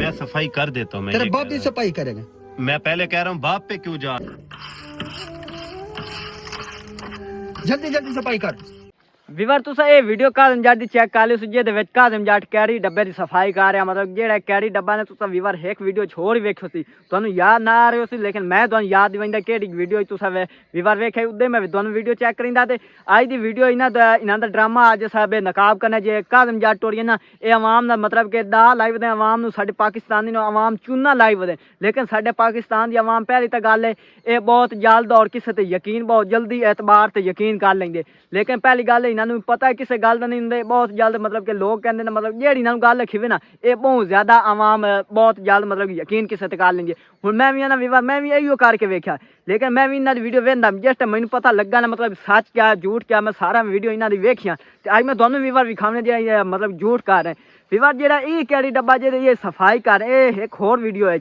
मैं सफाई कर देता हूँ। तेरा बाप भी सफाई करेगा। मैं पहले कह रहा हूँ बाप पे क्यों जा, जल्दी जल्दी सफाई कर। ਵੀਵਰ ਤੁਸੀਂ ਇਹ ਵੀਡੀਓ ਕਾਜ਼ਮ ਜੱਟ ਦੀ ਚੈੱਕ ਕਰ ਲਿਓ ਸੀ, ਜਿਹਦੇ ਵਿੱਚ ਕਾਜ਼ਮ ਜੱਟ ਕੈਰੀ ਡੱਬੇ ਦੀ ਸਫਾਈ ਕਰ ਰਿਹਾ। ਮਤਲਬ ਜਿਹੜਾ ਕੈਰੀ ਡੱਬਾ ਨੇ ਤੁਸੀਂ ਵੀਵਰ ਇੱਕ ਵੀਡੀਓ ਹੋਰ ਹੀ ਵੇਖਿਓ ਸੀ, ਤੁਹਾਨੂੰ ਯਾਦ ਨਾ ਆ ਰਿਹਾ ਸੀ, ਲੇਕਿਨ ਮੈਂ ਤੁਹਾਨੂੰ ਯਾਦ ਦਿਵਾਉਂਦਾ ਕਿਹੜੀ ਵੀਡੀਓ ਤੁਸੀਂ ਵੀਵਰ ਵੇਖਿਆ ਉਹਦੇ ਮੈਂ ਤੁਹਾਨੂੰ ਵੀਡੀਓ ਚੈੱਕ ਕਰਿੰਦਾ। ਤੇ ਅੱਜ ਦੀ ਵੀਡੀਓ ਇਹਨਾਂ ਦਾ ਡਰਾਮਾ ਅੱਜ ਸਾਹਿਬ ਨਕਾਬ ਕਰਨਾ ਜੇ ਕਾਜ਼ਮ ਜੱਟ ਟੋਰੀ ਨਾ ਇਹ ਆਵਾਮ ਦਾ ਮਤਲਬ ਕਿ ਦਾ ਲਾਈਵ ਦੇ ਆਵਾਮ ਨੂੰ ਸਾਡੇ ਪਾਕਿਸਤਾਨੀ ਨੂੰ ਆਵਾਮ ਚੂਨਾ ਲਾਈਵ ਦੇ, ਲੇਕਿਨ ਸਾਡੇ ਪਾਕਿਸਤਾਨ ਦੀ ਆਵਾਮ ਪਹਿਲੀ ਤਾਂ ਗੱਲ ਹੈ ਇਹ ਬਹੁਤ ਜਲਦ ਔਰ ਕਿਸੇ ਤੇ ਯਕੀਨ ਬਹੁਤ ਜਲਦੀ ਐਤਬਾਰ ਤੇ ਯਕੀਨ ਕਰ ਲੈਂਦੇ, ਲੇਕਿਨ ਪਹਿਲੀ ਗੱਲ ਇਹਨਾਂ ਨੂੰ ਪਤਾ ਕਿਸੇ ਗੱਲ ਦਾ ਨਹੀਂ ਹੁੰਦੇ ਬਹੁਤ ਜਲਦ ਮਤਲਬ ਕਿ ਲੋਕ ਕਹਿੰਦੇ ਨੇ ਮਤਲਬ ਜਿਹੜੀ ਇਹਨਾਂ ਨੂੰ ਗੱਲ ਖਿਵੇ ਨਾ ਇਹ ਬਹੁਤ ਜ਼ਿਆਦਾ ਆਵਾਮ ਬਹੁਤ ਜਲਦ ਮਤਲਬ ਯਕੀਨ ਕਿਸੇ ਤੇ ਕਰ ਲੈਂਦੇ। ਹੁਣ ਮੈਂ ਵੀ ਨਾ ਵੀਵਰ ਮੈਂ ਵੀ ਇਹੀਓ ਕਰਕੇ ਵੇਖਿਆ, ਲੇਕਿਨ ਮੈਂ ਵੀ ਇਹਨਾਂ ਦੀ ਵੀਡੀਓ ਵੇਖਦਾ ਜਿਸ ਟਾਈਮ ਮੈਨੂੰ ਪਤਾ ਲੱਗਾ ਨਾ ਮਤਲਬ ਸੱਚ ਕਿਆ ਝੂਠ ਕਿਆ ਮੈਂ ਸਾਰਾ ਵੀਡੀਓ ਇਹਨਾਂ ਦੀ ਵੇਖੀਆਂ ਤੇ ਅੱਜ ਮੈਂ ਤੁਹਾਨੂੰ ਵੀਵਰ ਵਿਖਾਉਣੇ ਜਿਹੜਾ ਮਤਲਬ ਝੂਠ ਕਰ ਰਹੇ ਵੀਵਰ ਜਿਹੜਾ ਇਹ ਕੈਰੀ ਡੱਬਾ ਜਿਹੜੇ ਇਹ ਸਫਾਈ ਕਰ ਇਹ ਇੱਕ ਹੋਰ ਵੀਡੀਓ ਹੈ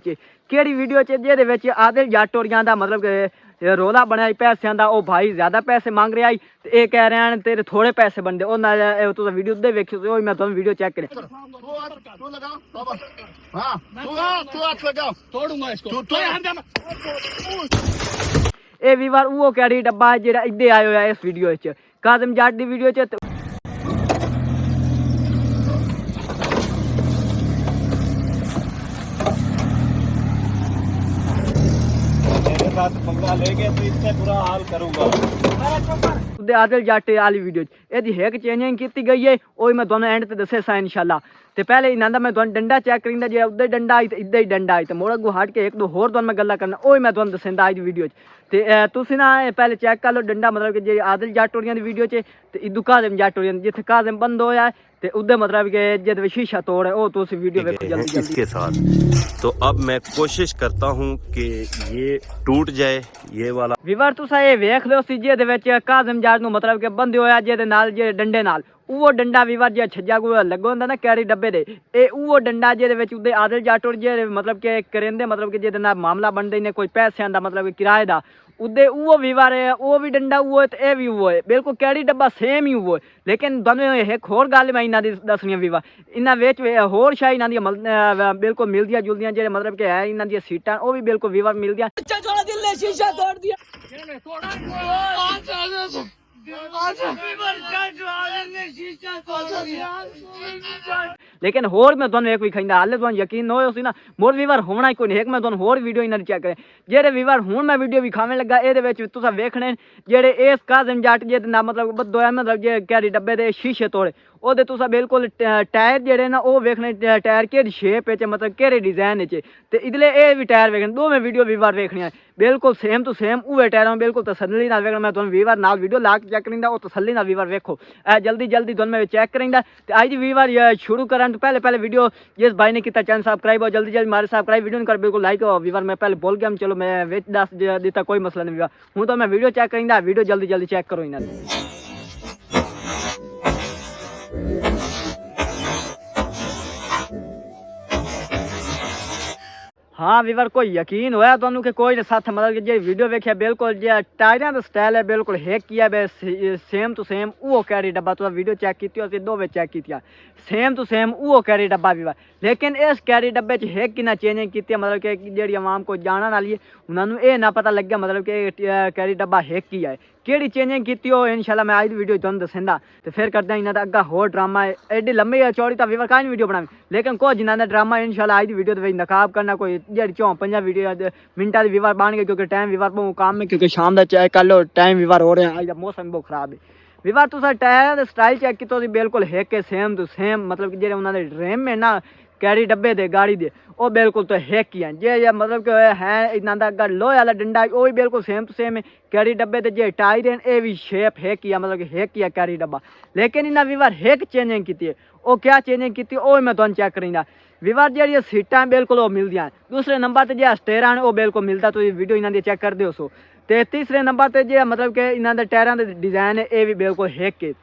ਕਿਹੜੀ ਵੀਡੀਓ 'ਚ ਜਿਹਦੇ ਵਿੱਚ ਆਦਿਲ ਜੱਟ ਟੋਰੀਆਂ ਦਾ ਮਤਲਬ ਕਿ ਰੋਲਾ ਬਣਿਆ ਪੈਸਿਆਂ ਦਾ, ਉਹ ਭਾਈ ਜ਼ਿਆਦਾ ਪੈਸੇ ਮੰਗ ਰਿਹਾ ਤੇ ਇਹ ਕਹਿ ਰਹੇ ਹਨ ਤੇਰੇ ਥੋੜੇ ਪੈਸੇ ਬਣਦੇ ਉਹ ਨਾਲ ਤੁਸੀਂ ਵੀਡੀਓ ਦੇ ਵੇਖਿਓ ਉਹ ਮੈਂ ਤੁਹਾਨੂੰ ਵੀਡੀਓ ਚੈੱਕ ਕਰੇ। ਇਹ ਵੀਵਰ ਉਹ ਕੈਰੀ ਡੱਬਾ ਜਿਹੜਾ ਇੱਦੇ ਆਇਆ ਹੋਇਆ ਇਸ ਵੀਡੀਓ 'ਚ ਕਾਜ਼ਮ ਜੱਟ ਦੀ ਵੀਡੀਓ 'ਚ। पंगा लेंगे तो इससे बुरा हाल करूंगा। आदिल जट वाली वीडियो यदि एक चेंजिंग की गई है वो मैं दोनों एंड ते दसे सा इंशाल्लाह। ते पहले इन्हां दा मैं दोनों डंडा चेक करिंदा जे उधर डंडा आई ते इधर ही डंडा आई ते मोड़ अगू हट के एक दो होर दोनों मैं गल्ला करना वो मैं दोनों दसेंदा आज वीडियो ते तुसी ना पहले चेक कर लो डंडा मतलब कि जे आदिल जट टोरियां दी वीडियो च ते इदू काज़म जट टोरियां जिथे काज़म बंद होया ते उधर मतलब कि जद शीशा तोड़ है वो तुसी वीडियो देखो जल्दी जल्दी इसके साथ। तो अब मैं कोशिश करता हूँ कि ये टूट जाए ये वाला ਵੀਵਰ ਤੁਸੀਂ ਇਹ ਵੇਖ ਲਿਓ ਸੀ ਜਿਹਦੇ ਵਿੱਚ ਕਾਜ਼ਮ ਜੱਟ ਨੂੰ ਮਤਲਬ ਕਿ ਬੰਦੇ ਹੋਇਆ ਜਿਹਦੇ ਨਾਲ ਜੇ ਡੰਡੇ ਨਾਲ ਉਹ ਡੰਡਾ ਵੀਵਰ ਜੇ ਛੱਜਾ ਕੋ ਲੱਗੋ ਹੁੰਦਾ ਨਾ ਕੈਰੀ ਡੱਬੇ ਦੇ ਇਹ ਉਹ ਡੰਡਾ ਜਿਹਦੇ ਵਿੱਚ ਉਹਦੇ ਆਦਿਲ ਜੱਟ ਟੋਰ ਜੇ ਮਤਲਬ ਕਿ ਕਰਿੰਦੇ ਮਤਲਬ ਕਿ ਜਿਹਦੇ ਨਾਲ ਮਾਮਲਾ ਬਣਦੇ ਨੇ ਕੋਈ ਪੈਸਿਆਂ ਦਾ ਮਤਲਬ ਕਿ ਕਿਰਾਏ ਦਾ उदे वो वीवर है वो भी डंडा हुआ है तो यह भी हुआ है बिल्कुल कैरी डब्बा सेम ही हुआ है। लेकिन दोनों एक होर गल मैं इन्हों की दसनी वीवर इन्हों विच होर शायद इन्हों बिल्कुल मिलदियां जुलदियां जो मतलब कि है इन्हों दी सीटां वो भी बिल्कुल वीवर मिलदियां। लेकिन होर मैं तुहानू एक विखाइंदा हाले तुहानू यकीन होयो सी ना मोर वीवर होना ही कोई नहीं। एक मैं तुहानू होर वीडियो इन्हां दी चेक करे जेड़े वीवर हुण मैं वीडियो विखावन लगा इहदे विच तुसां वेखणे जेड़े इस काज़म जट जे ना मतलब बदोया मतलब जे कैरी डब्बे दे शीशे तोड़े ओहदे तुसां बिल्कुल टायर जेड़े ना वो वेखणे टायर केड़ी शेप च मतलब केड़े डिजाइन च ते इधले ए भी टायर वेखणे दो मैं वीडियो वीवर वेखणियां बिल्कुल सेम टू सेम उहे टायर बिल्कुल तसल्ली नाल वेखणा। मैं तुहानू वीवर नाल वीडियो ला के चेक करिंदा ओ तसल्ली नाल वीवर वेखो जल्दी जल्दी तुहानू मैं चेक करिंदा ते अज दी वीवर शुरू करन तो पहले वीडियो जिस भाई ने किया चैनल सब्सक्राइब हो जल्दी जल्दी मारे सब्सक्राइब वीडियो कर बिल्कुल लाइक हो वीवर मैं पहले बोल गया चलो मैं विच दस दिता कोई मसला नहीं वीवर हूँ तो मैं वीडियो चेक करिंदा वीडियो जल्दी जल्दी चेक करो इन्हां दी। हाँ वीवर कोई यकीन होया तुहानू कि कोई साथ मतलब कि जे वीडियो वेखिया बिल्कुल जे टायरां दा स्टाइल है बिल्कुल हेक किया बे सेम टू सेम वो कैरी डब्बा तुहां वीडियो चेक कीती असीं दो वे चेक कीतिया सेम टू सेम वो कैरी डब्बा वीवर। लेकिन इस कैरी डब्बे च हेक किना चेंजिंग कीती मतलब कि जेहड़ी आवाम को जानन वाली है उन्होंने ये ना पता लग्या मतलब कि कैरी डब्बा हेक किया है केड़ी चेंजिंग की हो इंशाल्लाह मैं आज वीडियो तुहानू दसेंदा ते फिर करदा इन्हां दा अग्गा होर ड्रामा एडी लंबी चौड़ी तां वीवर काई वीडियो बनावी लेकिन कुछ जिन्हां दा ड्रामा इंशाल्लाह आज दी वीडियो दे विच नकाब करना कोई जेहड़ी 4-5 वीडियो मिनटां दी वीवर बन गए क्योंकि टाइम वीवर बहुत काम है क्योंकि शाम दा चेक कर लो टाइम वीवर हो रहा है आज दा मौसम बहुत खराब है वीवर तुसां टायर दा स्टाइल चेक कीतो सी बिल्कुल हेक के सेम टू सेम मतलब कि जेहड़े उन्हां दे ड्रेम है ना कैरी डब्बे दे गाड़ी दे वो बिल्कुल तो हेक ही हैं जे मतलब कि है इन्हां दा अगर लोहे वाला डंडा वो भी बिल्कुल सेम टू सेम है कैरी डब्बे दे जे टायर हैं ये भी शेप हेक ही है मतलब कि हेक ही है कैरी डब्बा। लेकिन इन्हां वीवर हेक चेंजिंग की है वो क्या चेंजिंग की वो मैं तुहानू चेक करिंदा वीवर जी सीटां बिल्कुल वो मिलदियां दूसरे नंबर पर जो स्टेयरां वो बिल्कुल मिलता तो वीडियो इन्हां दी चेक कर दिओ सो ते तीसरे नंबर पर जो मतलब कि इन्हां दे टायरां दे डिजाइन है ये भी बिल्कुल हेक है।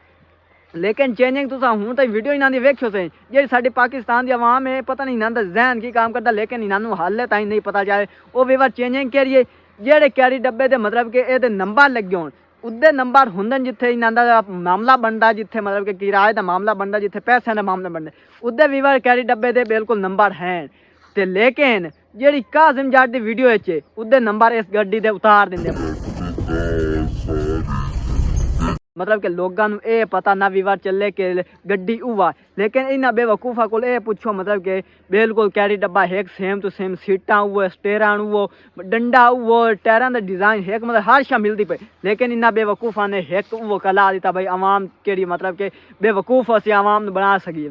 लेकिन चेंजिंग तुसा हूँ तो वीडियो इन्होंने वेख्यो से जी साड़ी पाकिस्तान की आवाम है पता नहीं इन्होंने जहन की काम करता लेकिन इन्होंने हाले ताईं नहीं पता जाए वो वीवर चेंजिंग करिए जेड़े कैरी डब्बे के मतलब कि ये नंबर लगे हो उदे नंबर होंगे जिथे इन्हों मामला बनता जिथे मतलब कि किराए का मामला बनता जिथे पैसों का मामला बनता उदे वीवर कैरी डब्बे के बिल्कुल नंबर हैं ਤੇ ਲੇਕਿਨ ਜਿਹੜੀ ਕਾਜ਼ਮ ਜੱਟ ਦੀ ਵੀਡੀਓ ਵਿੱਚ ਉਹਦੇ ਨੰਬਰ ਇਸ ਗੱਡੀ ਦੇ ਉਤਾਰ ਦਿੰਦੇ मतलब कि लोगों ਨੂੰ ਇਹ ਪਤਾ ਨਾ ਵਿਵਾਰ ਚੱਲੇ ਕਿ ਗੱਡੀ ਉਵਾ लेकिन इन्ना बेवकूफ़ा को पूछो मतलब कि बिल्कुल कैरी डब्बा एक सेम टू सेम सीटा वो स्टेरा वो डंडा वो टायरा का डिज़ाइन एक मतलब हर शा मिलती पे लेकिन इन्ना बेवकूफ़ा ने एक वो कला दिता भाई आवाम केड़ी मतलब कि बेवकूफ़ असी आवाम बना सकी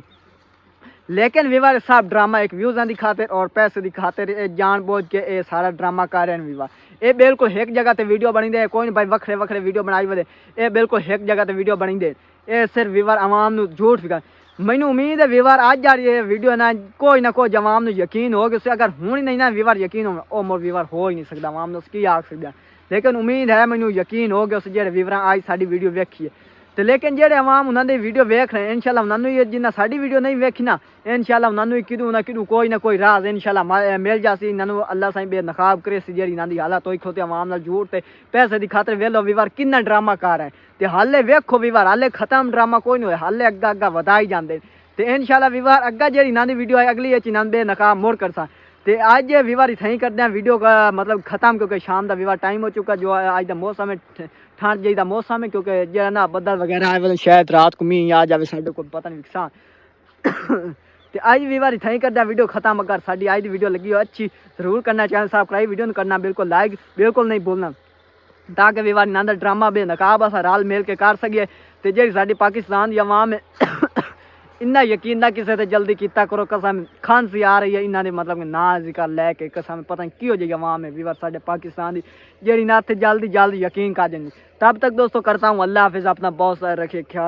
लेकिन विवाह साहब ड्रामा एक व्यूज़ की खातिर और पैसे की खातिर जान बोझ के ये सारा ड्रामा कर रहे हैं विवाह ये बिल्कुल एक जगह ते वीडियो बनी दे कोई नहीं भाई वखरे वखरे वीडियो बनाई वे ये बिल्कुल एक जगह ते वीडियो बनी दे ये सिर्फ विवाह आवाम नू झूठ फिकर मैनू उम्मीद है विवार आज जा रही है वीडियो ना कोई आवाम नू यकीन हो कि उसे अगर हूँ नहीं ना विवार यकीन हो ओ मोर विवार हो ही नहीं सकता आवाम नू उसकी आख सकता लेकिन उम्मीद है मैनू यकीन हो कि उस जेह्ड़े विवरा आज साडी वीडियो वेखी है तो लेकिन जेह्ड़े आवाम उन्होंने वीडियो वेख रहे हैं इंशाल्लाह उन्होंने जिन्ना साडी वीडियो नहीं वेखी ना इंशाल्लाह उन्होंने किदू ना किदू कोई ना कोई राज इंशाल्लाह मिल जासी इन्होंने अल्लाह साईं बेनकाब करे सी जेह्ड़ी इन्हां दी हालत होई खोते आवाम नाल झूठ ते पैसे दी खातिर वेलो विवार किन्ना ड्रामा कर रहे हैं ते हाले वेखो विवार हाले खत्म ड्रामा कोई नहीं होया हाले अग्गा अग्गा वधाई जांदे ते इंशाल्लाह विवार अग्गा जेह्ड़ी इन्हां दी वीडियो है अगली च इन्हां बेनकाब मोड़ करसा ते आज विवार इत्थें ही करते हैं वीडियो का मतलब खत्म क्योंकि शाम का विवार टाइम हो चुका जो आज का मौसम है ठंड जी का मौसम है क्योंकि जो ना बदल वगैरह आए वाले शायद रात को मीह आ जाए साढ़े को पता नहीं विकसा तो आज विवार इत्थें ही करते हैं वीडियो खत्म अगर साड़ी आज की वीडियो लगी हो अच्छी जरूर करना चैनल सब्सक्राइब वीडियो करना बिल्कुल लाइक बिल्कुल नहीं भूलना ताकि विवार इन्होंने ड्रामा बेनकाब अस रल मिल के कर सकिए तो जी साड़ी पाकिस्तान की आवाम है इन्ना यकीन ना किसी से जल्दी किया करो कसम खांसी आ रही है इन्होंने मतलब कि ना जिक्र लैके कसम पता नहीं की हो जाएगी आवाम है विवार साढ़े पाकिस्तान की जी ना जल्दी जल्दी यकीन कर देंगे तब तक दोस्तों करता हूँ अल्लाह हाफिज़ अपना बहुत सारा रखिए ख्याल।